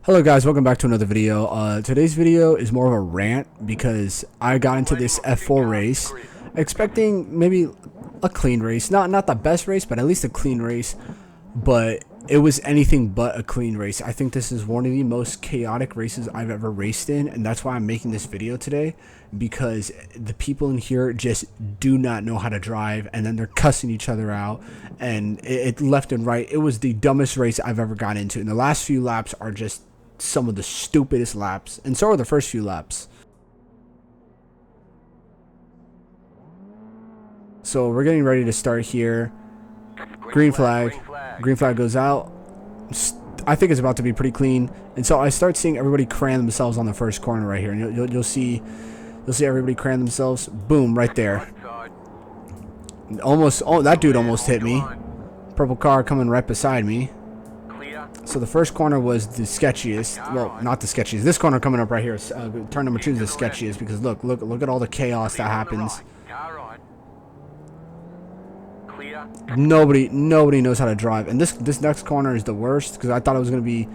Hello guys, welcome back to another video. Today's video is more of a rant because I got into this F4 race expecting maybe a clean race. Not the best race, but at least a clean race. But it was anything but a clean race. I think this is one of the most chaotic races I've ever raced in, and that's why I'm making this video today, because the people in here just do not know how to drive, and then they're cussing each other out, and it left and right. It was the dumbest race I've ever got into, and the last few laps are just some of the stupidest laps, and so are the first few laps. So we're getting ready to start here. Green flag goes out. I think it's about to be pretty clean, and so I start seeing everybody cram themselves on the first corner right here, and you'll see everybody cram themselves. Boom, right there. Almost, oh, that dude almost hit me. Purple car coming right beside me. So the first corner was the sketchiest. Well, not the sketchiest. This corner coming up right here, turn number 2 is the sketchiest, because look at all the chaos that happens. Nobody knows how to drive, and this next corner is the worst, because I thought it was gonna be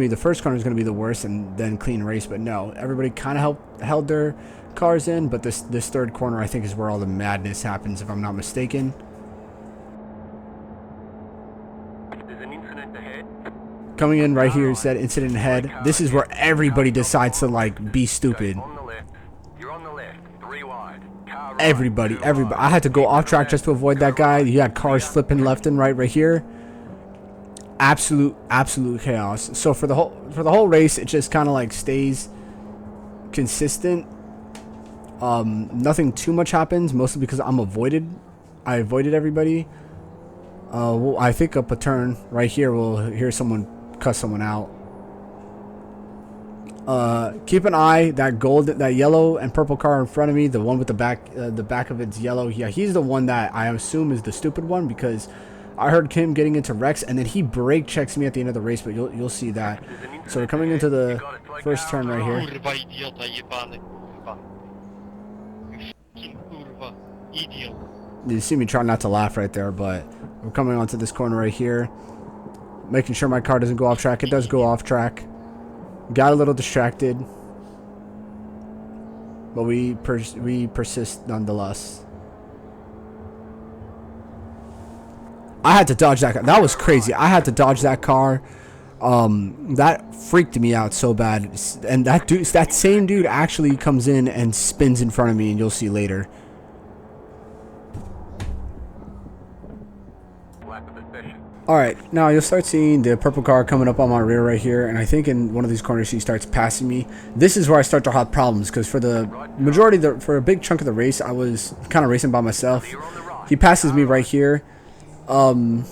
the first corner was gonna be the worst, and then clean race, but no, everybody kind of held their cars in, but this third corner I think is where all the madness happens, if I'm not mistaken. Coming in right here, it said incident ahead. This is where everybody decides to like be stupid. Everybody. I had to go off track just to avoid that guy. You had cars flipping left and right here. Absolute chaos. So for the whole race, it just kind of like stays consistent. Nothing too much happens, mostly because I avoided everybody. Well, I think up a turn right here we'll hear someone cuss someone out. Keep an eye, that yellow and purple car in front of me, the one with the back of it's yellow. Yeah, he's the one that I assume is the stupid one, because I heard him getting into wrecks, and then he brake checks me at the end of the race, but you'll see that. So we're coming into the first turn right here. You see me try not to laugh right there, but we're coming onto this corner right here, making sure my car doesn't go off track. It does go off track. Got a little distracted, but we persist nonetheless. I had to dodge that car. That was crazy. I had to dodge that car. That freaked me out so bad. And that same dude actually comes in and spins in front of me, and you'll see later. Alright, now you'll start seeing the purple car coming up on my rear right here, and I think in one of these corners he starts passing me. This is where I start to have problems, because for the majority, for a big chunk of the race, I was kind of racing by myself. He passes me right here. I'm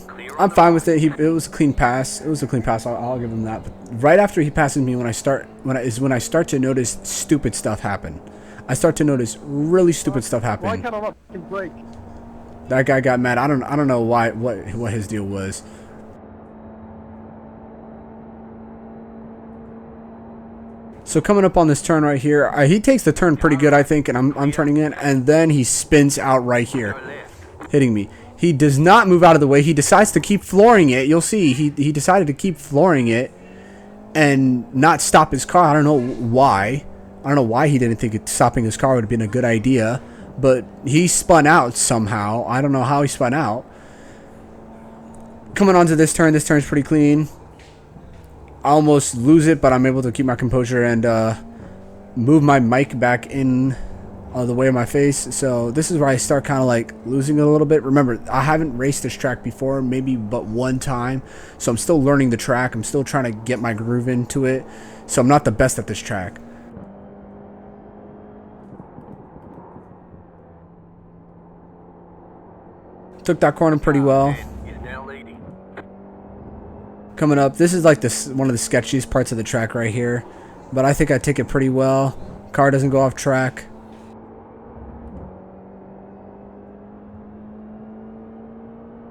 fine with it. It was a clean pass. It was a clean pass. I'll give him that. But right after he passes me, when I start to notice stupid stuff happen. I start to notice really stupid stuff happen. Why can't I not brake? That guy got mad. I don't know what his deal was. So coming up on this turn right here, he takes the turn pretty good, I think, and I'm turning in, and then he spins out right here, hitting me. He does not move out of the way. He decides to keep flooring it. You'll see he decided to keep flooring it and not stop his car. I don't know why. I don't know why he didn't think stopping his car would have been a good idea. But he spun out somehow. I don't know how he spun out. Coming onto this turn's pretty clean. I almost lose it, but I'm able to keep my composure and move my mic back in the way of my face. So this is where I start kind of like losing it a little bit. Remember, I haven't raced this track before, maybe but one time. So I'm still learning the track. I'm still trying to get my groove into it. So I'm not the best at this track. Took that corner pretty well. Coming up, this is like one of the sketchiest parts of the track right here, but I think I take it pretty well. Car doesn't go off track.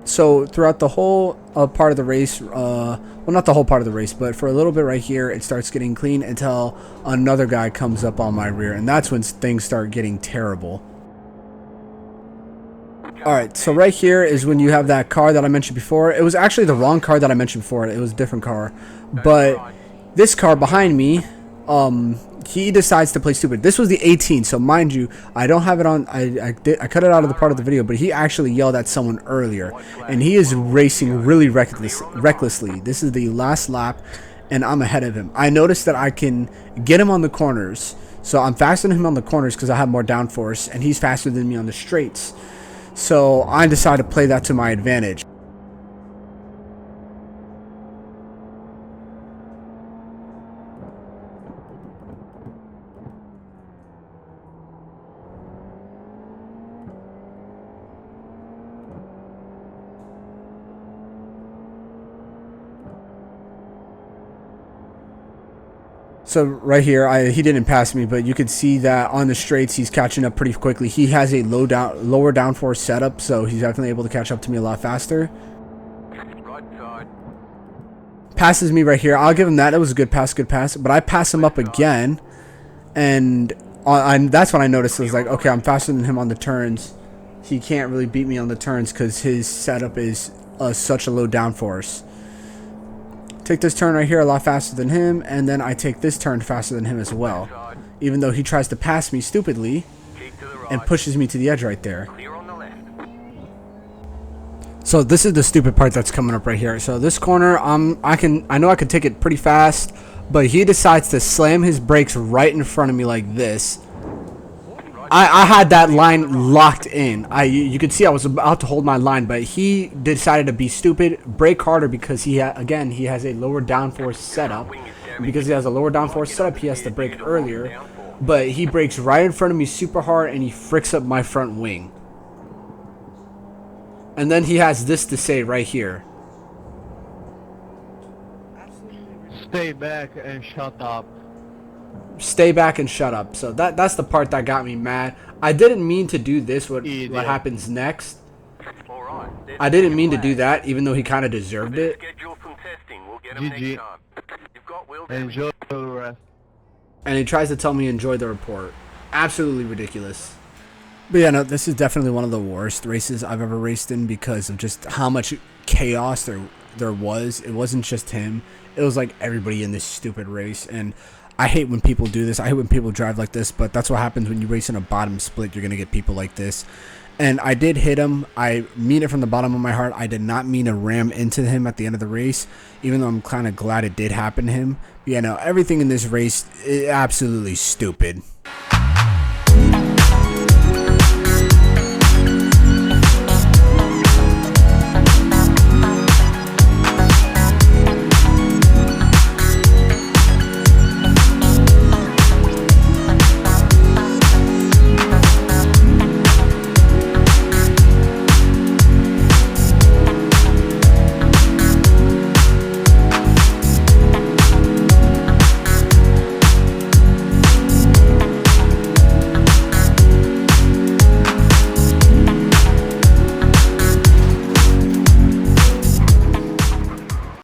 So throughout the whole part of the race, well, not the whole part of the race, but for a little bit right here, it starts getting clean until another guy comes up on my rear, and that's when things start getting terrible. Alright, so right here is when you have that car that I mentioned before. It was actually the wrong car that I mentioned before. It was a different car. But This car behind me, he decides to play stupid. This was the 18, so mind you, I don't have it on. I cut it out of the part of the video, but he actually yelled at someone earlier, and he is racing really recklessly. This is the last lap, and I'm ahead of him. I noticed that I can get him on the corners, so I'm faster than him on the corners because I have more downforce, and he's faster than me on the straights. So I decided to play that to my advantage. So right here, he didn't pass me, but you could see that on the straights, he's catching up pretty quickly. He has a lower downforce setup, so he's definitely able to catch up to me a lot faster. Passes me right here. I'll give him that. It was a good pass, But I pass him up again, and that's when I noticed it was like, okay, I'm faster than him on the turns. He can't really beat me on the turns because his setup is such a low downforce. Take this turn right here a lot faster than him, and then I take this turn faster than him as well, even though he tries to pass me stupidly and pushes me to the edge right there. So this is the stupid part that's coming up right here. So this corner, I know I can take it pretty fast, but he decides to slam his brakes right in front of me like this. I had that line locked in. You could see I was about to hold my line, but he decided to be stupid, brake harder because he has a lower downforce setup. And because he has a lower downforce setup, he has to brake earlier. But he brakes right in front of me super hard, and he fricks up my front wing. And then he has this to say right here. Stay back and shut up. Stay back and shut up. So that's the part that got me mad. I didn't mean to do this. What happens next? I didn't mean to do that, even though he kind of deserved it. GG. Enjoy the rest. And he tries to tell me enjoy the report. Absolutely ridiculous. But yeah, no, this is definitely one of the worst races I've ever raced in because of just how much chaos there was. It wasn't just him. It was like everybody in this stupid race. And I hate when people do this. I hate when people drive like this, but that's what happens when you race in a bottom split. You're going to get people like this. And I did hit him. I mean it from the bottom of my heart. I did not mean to ram into him at the end of the race, even though I'm kind of glad it did happen to him. But yeah, no, everything in this race is absolutely stupid.